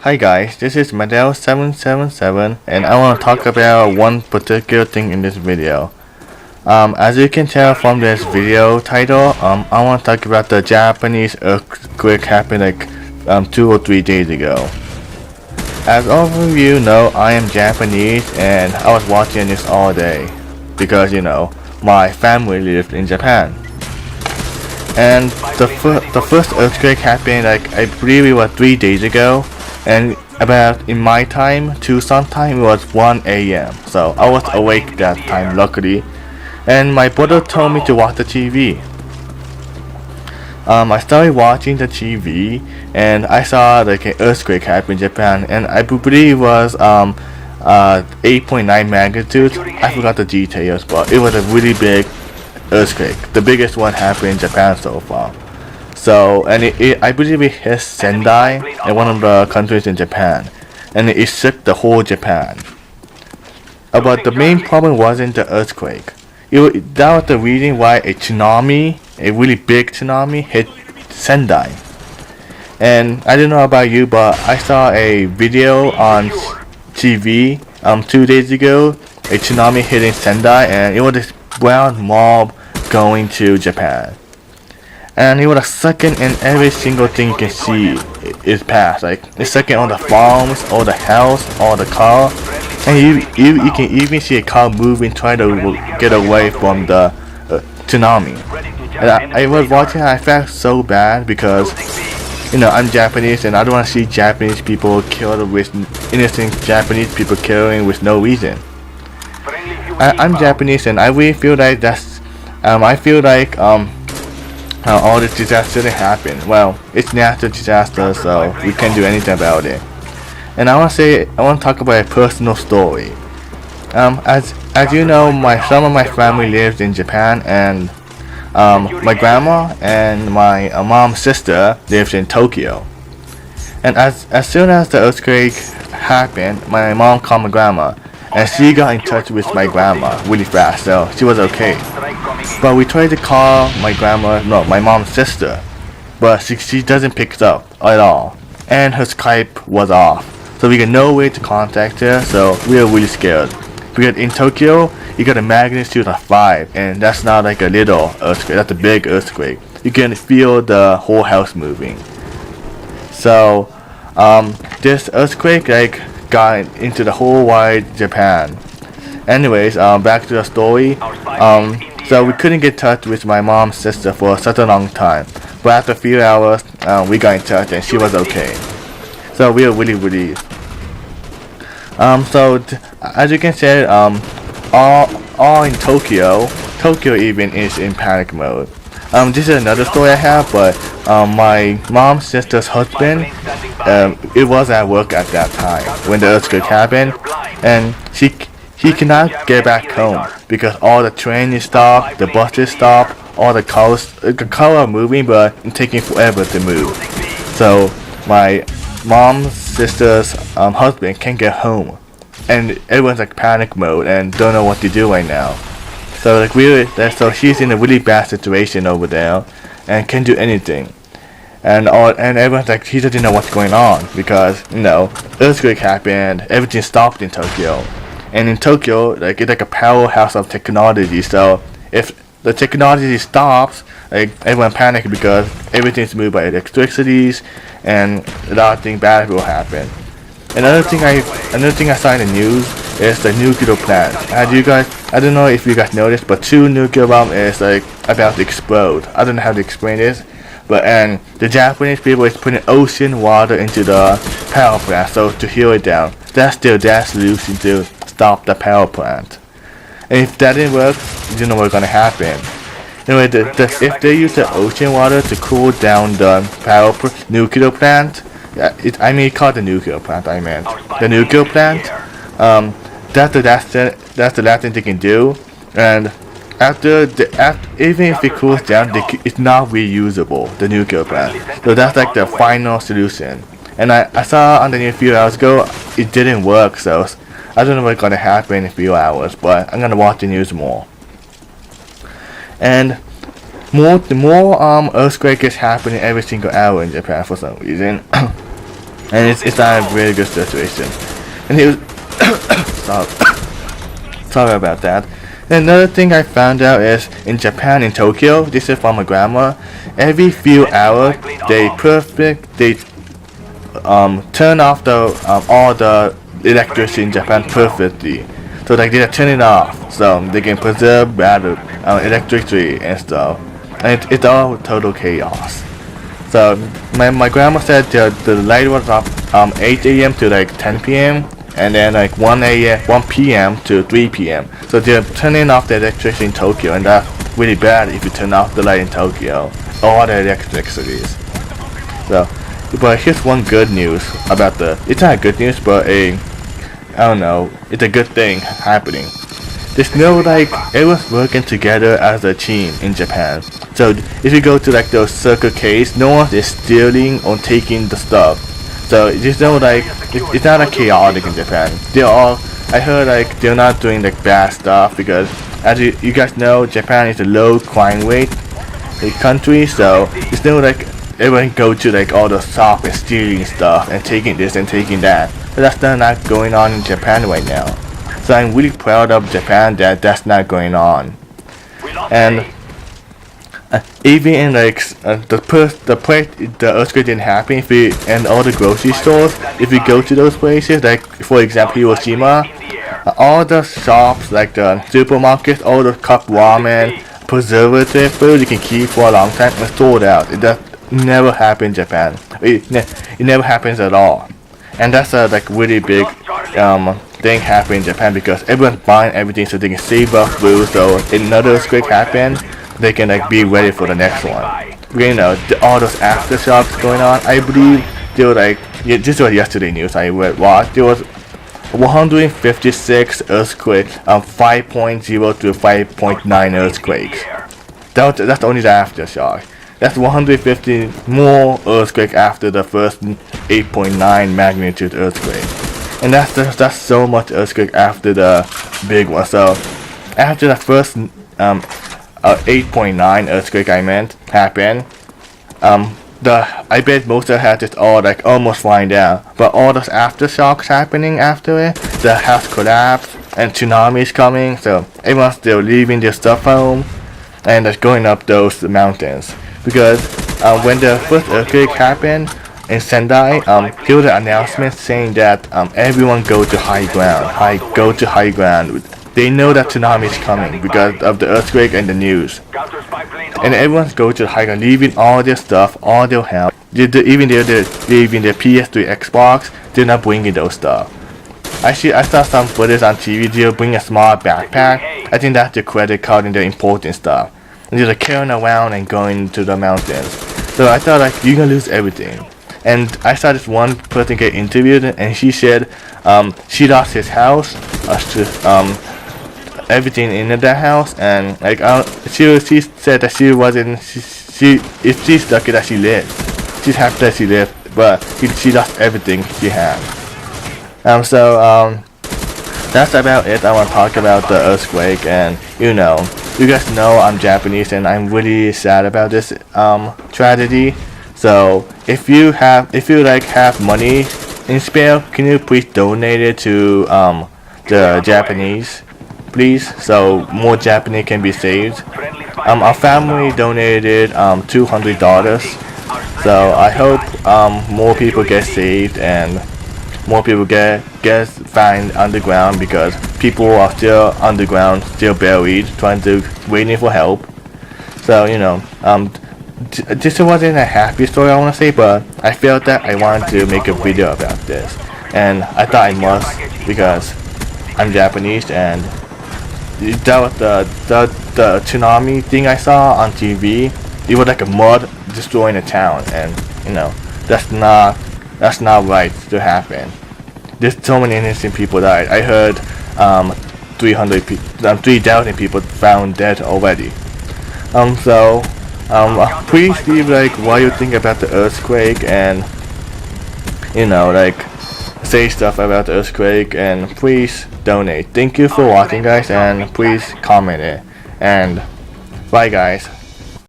Hi guys, this is Madel777 and I want to talk about one particular thing in this video. As you can tell from this video title, I want to talk about the Japanese earthquake happened like 2 or 3 days ago. As all of you know, I am Japanese and I was watching this all day because my family lived in Japan. And the first earthquake happened like I believe it was 3 days ago. And about in my time, Tucson time, it was 1 a.m. So I was awake that time, luckily. And my brother told me to watch the TV. I started watching the TV, and I saw like an earthquake happen in Japan, and I believe it was 8.9 magnitude. I forgot the details, but it was a really big earthquake, the biggest one happened in Japan so far. So, and I believe it hit Sendai, in one of the countries in Japan, and it shook the whole Japan. But the main problem wasn't the earthquake. That was the reason why a tsunami, a really big tsunami, hit Sendai. And I don't know about you, but I saw a video on TV 2 days ago, a tsunami hitting Sendai, and it was this brown mob going to Japan. And it was sucking in every single thing you can see is past. Like it's sucking all the farms, all the house, all the car, and you can even see a car moving, trying to get away from the tsunami. And I was watching, I felt so bad because I'm Japanese and I don't want to see Japanese people killed with innocent Japanese people killing with no reason. I'm Japanese and I really feel like all this disaster didn't happen. Well, it's natural disaster, so we can't do anything about it. And I want to talk about a personal story. As you know, some of my family lives in Japan, and my grandma and my mom's sister lives in Tokyo. And as soon as the earthquake happened, my mom called my grandma, and she got in touch with my grandma really fast, so she was okay. But we tried to call my mom's sister, but she doesn't pick up at all, and her Skype was off, so we got no way to contact her. So we were really scared because in Tokyo you got a magnitude of 5, and that's not like a little earthquake, that's a big earthquake. You can feel the whole house moving. So this earthquake like got into the whole wide Japan. Anyways, back to the story. So we couldn't get in touch with my mom's sister for such a long time, but after a few hours, we got in touch and she was okay. So we were really relieved. As you can see, all in Tokyo even is in panic mode. This is another story I have, but my mom's sister's husband, it was at work at that time when the earthquake happened, and he cannot get back home because all the trains is stopped, the buses stopped, all the cars are moving, but it's taking forever to move. So my mom's sister's husband can't get home, and everyone's like panic mode and don't know what to do right now. So so she's in a really bad situation over there and can't do anything. And everyone's like, he doesn't know what's going on because earthquake happened, everything stopped in Tokyo. And in Tokyo, like it's like a powerhouse of technology. So if the technology stops, like everyone panics because everything's moved by electricities, and a lot of things bad will happen. Another thing I saw in the news is the nuclear plant. I don't know if you guys noticed, but 2 nuclear bombs is like about to explode. I don't know how to explain this, but the Japanese people is putting ocean water into the power plant so to heal it down. That's their solution to stop the power plant. And if that didn't work, you know what's gonna happen. Anyway, if they use the ocean water to cool down the nuclear plant, I call it the nuclear plant. I meant the nuclear plant. That's the last thing they can do. And even if it cools down, it's not reusable. The nuclear plant. So that's like the final solution. And I saw on the news a few hours ago, it didn't work. So I don't know what's gonna happen in a few hours, but I'm gonna watch the news more. And the more earthquake is happening every single hour in Japan for some reason. and it's not a really good situation. And he was sorry, sorry about that. And another thing I found out is in Japan, in Tokyo, this is from my grandma. Every few hours, they turn off the all the electricity in Japan perfectly. So like they turn it off, so they can preserve battery, electricity and stuff. And it's all total chaos. So my grandma said the light was up 8 a.m. to like 10 p.m. and then like 1 p.m. to 3 p.m. So they're turning off the electricity in Tokyo, and that's really bad if you turn off the light in Tokyo. All the electricities. So, but here's one good news about it's not good news, but I don't know, it's a good thing happening. There's no like everyone's working together as a team in Japan. So if you go to like those Circle K's, no one is stealing or taking the stuff. So there's no like it's not like chaotic in Japan. I heard like they're not doing like bad stuff because as you guys know, Japan is a low crime rate country. So there's no like everyone go to like all the shop and stealing stuff and taking this and taking that. But that's not going on in Japan right now. So I'm really proud of Japan that that's not going on. And even in like the place the earthquake didn't happen, and all the grocery stores, if you go to those places, like for example Hiroshima, all the shops like the supermarkets, all the cup ramen, preservative food you can keep for a long time are sold out. It does never happen in Japan. It never happens at all. And that's a like really big thing happening in Japan because everyone's buying everything so they can save up food. So if another earthquake happens, they can like be ready for the next one. You know, all those aftershocks going on. I believe there were like this was yesterday news I watched. There was 156 earthquakes, 5.0 to 5.9 earthquakes. That's only the aftershock. That's 150 more earthquake after the first 8.9 magnitude earthquake, and that's so much earthquake after the big one. So after the first 8.9 earthquake happened, I bet most of it is all like almost flying down, but all those aftershocks happening after it, the house collapsed and tsunamis coming, so everyone's still leaving their stuff home and just going up those mountains. Because when the first earthquake happened in Sendai, there was an announcement saying that everyone go to high ground. Go to high ground. They know that tsunami is coming because of the earthquake and the news. And everyone's go to the high ground, leaving all their stuff, all their help. Even they're leaving their PS3, Xbox, they're not bringing those stuff. Actually, I saw some footage on TV. They'll bring a small backpack. I think that's the credit card and the important stuff. And they're like carrying around and going to the mountains. So I thought like you're gonna lose everything. And I saw this one person get interviewed, and she said she lost his house, everything in that house, and like she said that she's lucky that she lived. She's happy that she lived, but she lost everything she had. That's about it. I want to talk about the earthquake, and you guys know I'm Japanese and I'm really sad about this tragedy. So if you have money in spare, can you please donate it to the Japanese, please, so more Japanese can be saved. Our family donated $200, so I hope more people get saved and more people get found underground, because people are still underground, still buried, waiting for help. So this wasn't a happy story I want to say, but I felt that I wanted to make a video about this, and I thought I must because I'm Japanese, and that was the tsunami thing I saw on TV. It was like a mud destroying a town, and that's not right to happen. There's so many innocent people died. I heard 3,000 people found dead already. Please leave what you think about the earthquake, and say stuff about the earthquake, and please donate. Thank you for watching, guys, and please comment it. And bye, guys.